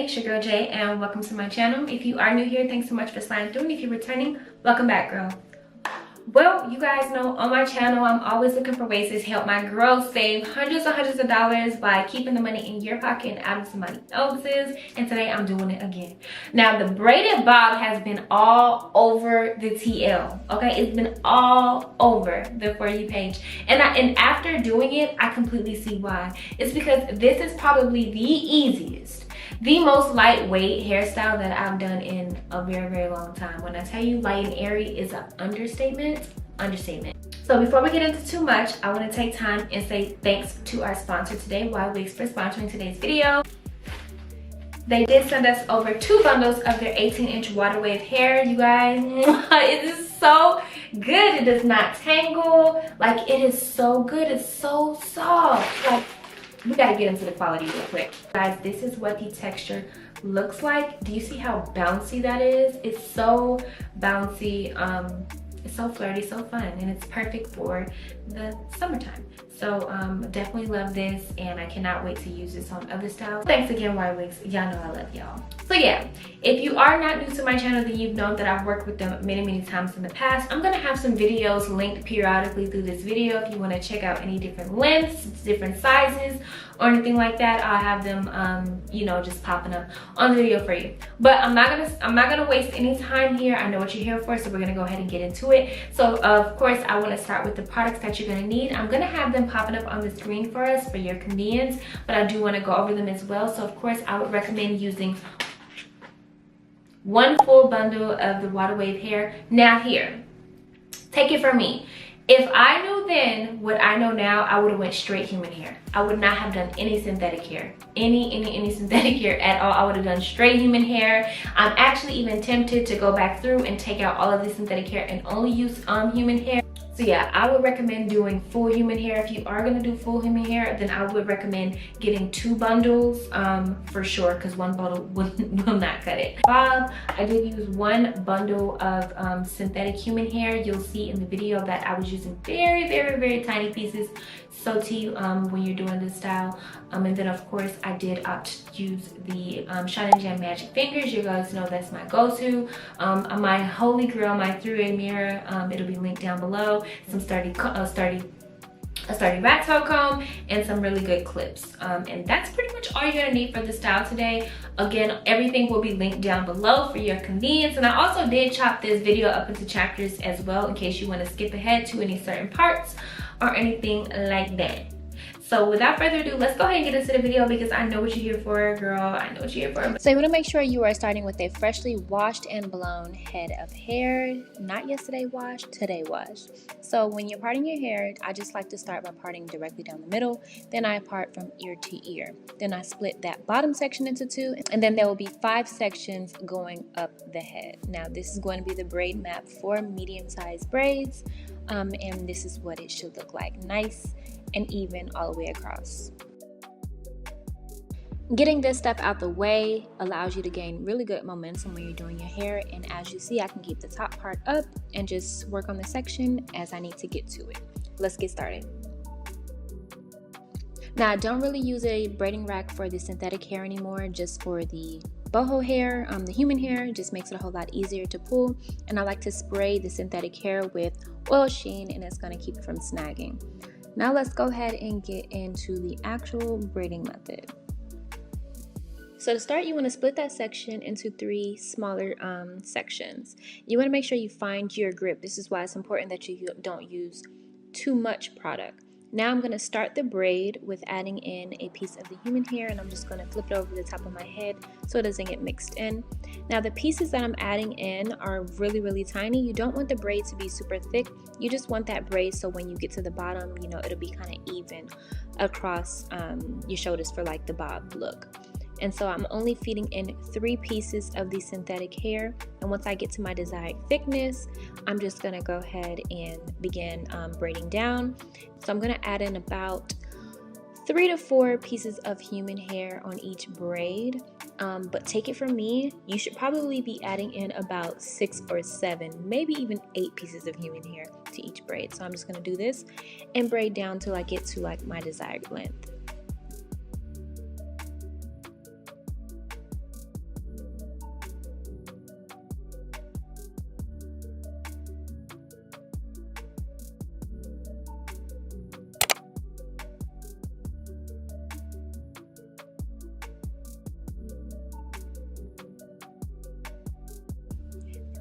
Hey, it's your girl Jay, and welcome to my channel. If you are new here, thanks so much for sliding through, and if you're returning, welcome back, girl. Well, you guys know on my channel, I'm always looking for ways to help my girls save hundreds and hundreds of dollars by keeping the money in your pocket and out of somebody else's, and today I'm doing it again. Now, the braided bob has been all over the TL, okay? It's been all over the For You page, and after doing it, I completely see why. It's because this is probably the easiest, the most lightweight hairstyle that I've done in a very, very long time. When I tell you light and airy is an understatement. So before we get into too much, I want to take time and say thanks to our sponsor today, Ywigs, for sponsoring today's video. They did send us over 2 bundles of their 18-inch water wave hair, you guys. It is so good. It does not tangle. Like, it is so good. It's so soft. Like, we gotta get into the quality real quick. Guys, this is what the texture looks like. Do you see how bouncy that is? It's so bouncy. It's so flirty, so fun, and it's perfect for the summertime. So definitely love this, and I cannot wait to use this on other styles. Thanks again, Ywigs. Y'all know I love y'all. So yeah, if you are not new to my channel, then you've known that I've worked with them many times in the past. I'm gonna have some videos linked periodically through this video. If you wanna check out any different lengths, different sizes, or anything like that, I'll have them, you know, just popping up on the video for you. But I'm not gonna waste any time here. I know what you're here for, so we're gonna go ahead and get into it. So of course, I wanna start with the products that you're gonna need. I'm gonna have them popping up on the screen for us for your convenience, but I do wanna go over them as well. So of course, I would recommend using 1 full bundle of the water wave hair. Now here, take it from me. If I knew then what I know now, I would have went straight human hair. I would not have done any synthetic hair. Any synthetic hair at all. I would have done straight human hair. I'm actually even tempted to go back through and take out all of the synthetic hair and only use human hair. So yeah, I would recommend doing full human hair. If you are gonna do full human hair, then I would recommend getting 2 bundles for sure, because 1 bundle will not cut it. Bob, I did use 1 bundle of synthetic human hair. You'll see in the video that I was using very tiny pieces. So tea when you're doing this style. And then of course I did opt to use the Shine and Jam Magic Fingers. You guys know that's my go-to. My holy grail, my 3-way mirror, it'll be linked down below. Some sturdy rat tail comb, and some really good clips. And that's pretty much all you're gonna need for the style today. Again, everything will be linked down below for your convenience. And I also did chop this video up into chapters as well, in case you wanna skip ahead to any certain parts or anything like that. So without further ado, let's go ahead and get into the video, because I know what you're here for, girl. I know what you're here for. So you want to make sure you are starting with a freshly washed and blown head of hair. Not yesterday washed, today washed. So when you're parting your hair, I just like to start by parting directly down the middle. Then I part from ear to ear. Then I split that bottom section into 2, and then there will be 5 sections going up the head. Now this is going to be the braid map for medium-sized braids, and this is what it should look like. Nice and even all the way across. Getting this step out the way allows you to gain really good momentum when you're doing your hair, and as you see, I can keep the top part up and just work on the section as I need to get to it. Let's get started. Now, I don't really use a braiding rack for the synthetic hair anymore, just for the boho hair. The human hair just makes it a whole lot easier to pull, and I like to spray the synthetic hair with oil sheen, and it's going to keep it from snagging. Now let's go ahead and get into the actual braiding method. So to start, you want to split that section into 3 smaller sections. You want to make sure you find your grip. This is why it's important that you don't use too much product. Now I'm going to start the braid with adding in a piece of the human hair, and I'm just going to flip it over the top of my head so it doesn't get mixed in. Now the pieces that I'm adding in are really tiny. You don't want the braid to be super thick. You just want that braid so when you get to the bottom, you know, it'll be kind of even across your shoulders for like the bob look. And so I'm only feeding in 3 pieces of the synthetic hair, and once I get to my desired thickness, I'm just going to go ahead and begin braiding down. So I'm going to add in about 3 to 4 pieces of human hair on each braid, but take it from me, you should probably be adding in about 6 or 7, maybe even 8 pieces of human hair to each braid. So I'm just going to do this and braid down till I get to like my desired length.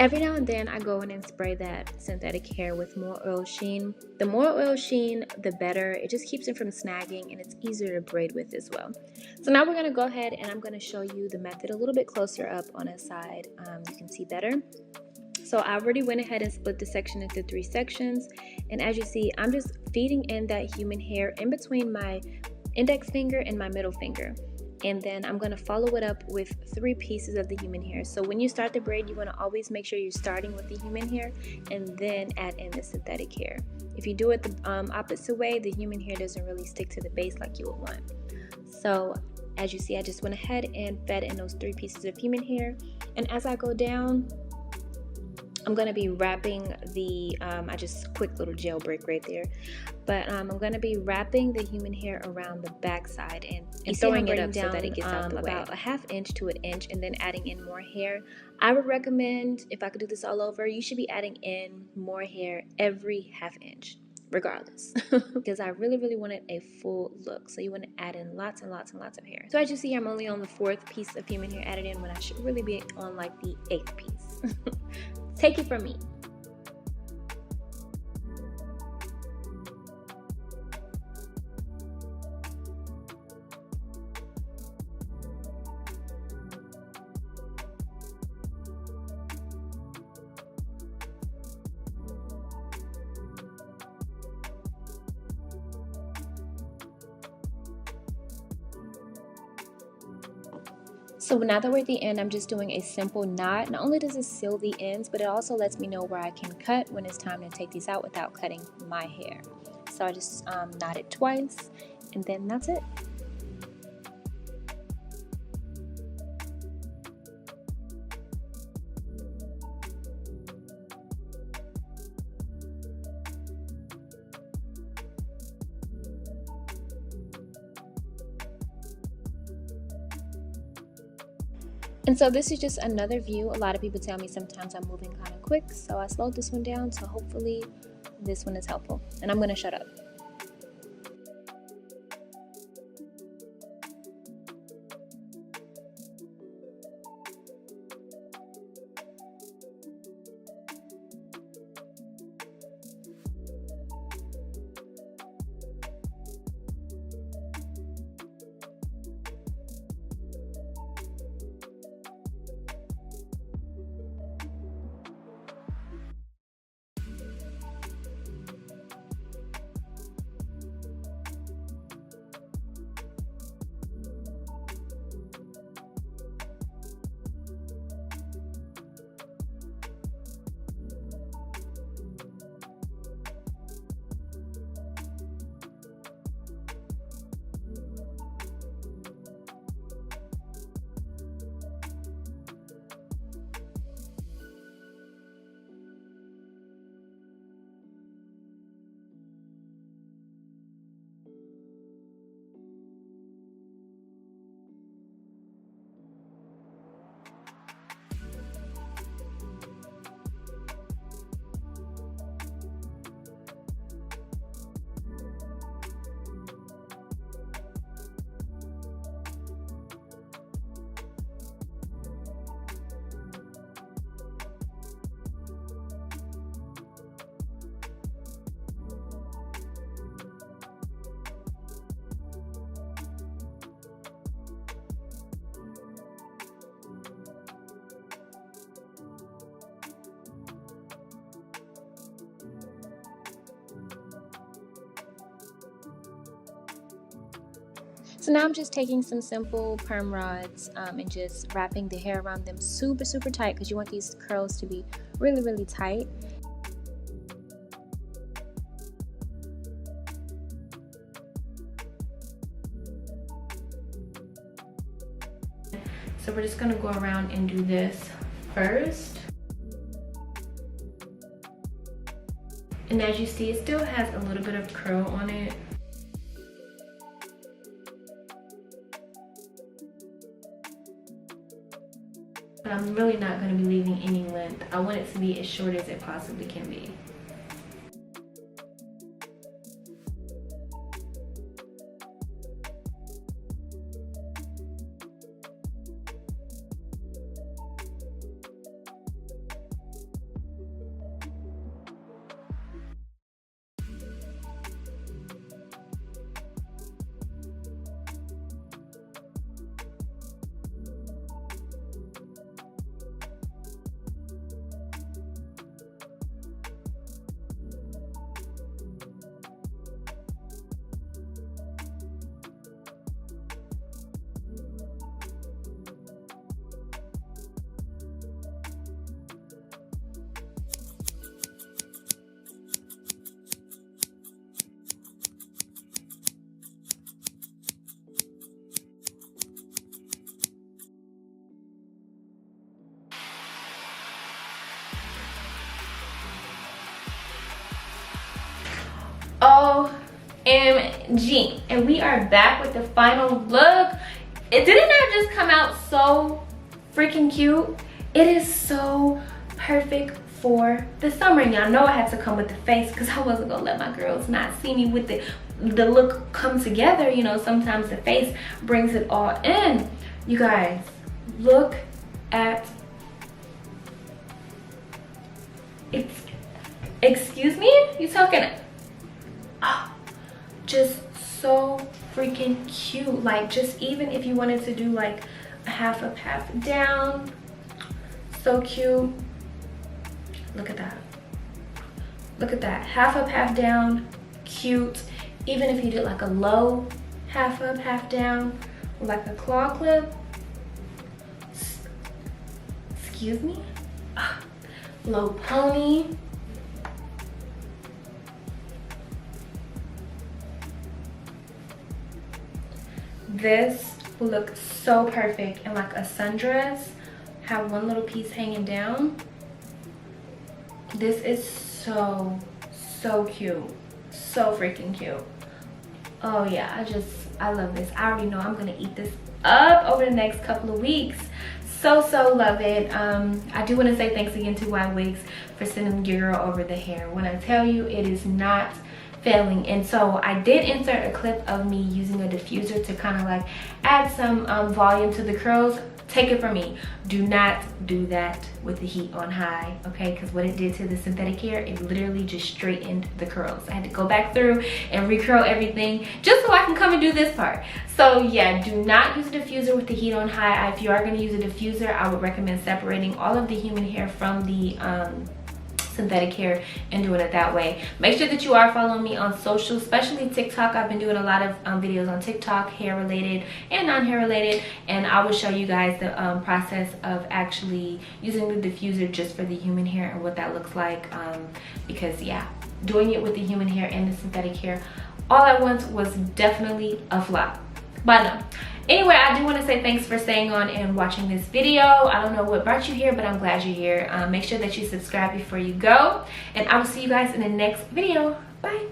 Every now and then I go in and spray that synthetic hair with more oil sheen. The more oil sheen, the better. It just keeps it from snagging and it's easier to braid with as well. So now we're going to go ahead and I'm going to show you the method a little bit closer up on a side. You can see better. So I already went ahead and split the section into 3 sections. And as you see, I'm just feeding in that human hair in between my index finger and my middle finger. And then I'm going to follow it up with 3 pieces of the human hair. So when you start the braid, you want to always make sure you're starting with the human hair and then add in the synthetic hair. If you do it the opposite way, the human hair doesn't really stick to the base like you would want. So as you see, I just went ahead and fed in those 3 pieces of human hair. And as I go down, I'm going to be wrapping the, I just quick little gel break right there, but I'm going to be wrapping the human hair around the back side and throwing it up down so that it gets out the way. About a ½ inch to an inch and then adding in more hair. I would recommend, if I could do this all over, you should be adding in more hair every ½ inch, regardless, because I really wanted a full look. So you want to add in lots and lots and lots of hair. So as you see, I'm only on the 4th piece of human hair added in when I should really be on like the 8th piece. Take it from me. So now that we're at the end, I'm just doing a simple knot. Not only does it seal the ends, but it also lets me know where I can cut when it's time to take these out without cutting my hair. So I just knot it twice, and then that's it. And so this is just another view. A lot of people tell me sometimes I'm moving kind of quick, so I slowed this one down, so hopefully this one is helpful. And I'm going to shut up. So now I'm just taking some simple perm rods and just wrapping the hair around them super tight, because you want these curls to be really tight. So we're just gonna go around and do this first. And as you see, it still has a little bit of curl on it. But I'm really not going to be leaving any length. I want it to be as short as it possibly can be. OMG. And we are back with the final look. Didn't that just come out so freaking cute? It is so perfect for the summer. And y'all know I had to come with the face because I wasn't gonna let my girls not see me with the look come together. You know, sometimes the face brings it all in. You guys, look at it. Excuse me? You talking? Oh, just so freaking cute. Like, just even if you wanted to do like a half up, half down, so cute. Look at that. Look at that. Half up, half down, cute. Even if you did like a low half up, half down, like a claw clip. Excuse me? Low pony. This will look so perfect in like a sundress. Have one little piece hanging down. This is so cute. So freaking cute. Oh yeah, I love this. I already know I'm gonna eat this up over the next couple of weeks. So love it. I do want to say thanks again to Ywigs for sending your girl over the hair. When I tell you, it is not failing. And so I did insert a clip of me using a diffuser to kind of like add some volume to the curls. Take it from me, do not do that with the heat on high, okay? Because what it did to the synthetic hair, it literally just straightened the curls. I had to go back through and recurl everything just so I can come and do this part. So yeah, do not use a diffuser with the heat on high. If you are going to use a diffuser, I would recommend separating all of the human hair from the synthetic hair and doing it that way. Make sure that you are following me on social, especially TikTok. I've been doing a lot of videos on TikTok, hair related and non-hair related, and I will show you guys the process of actually using the diffuser just for the human hair and what that looks like, because yeah, doing it with the human hair and the synthetic hair all at once was definitely a flop. But no. Anyway, I do want to say thanks for staying on and watching this video. I don't know what brought you here, but I'm glad you're here. Make sure that you subscribe before you go, and I will see you guys in the next video. Bye.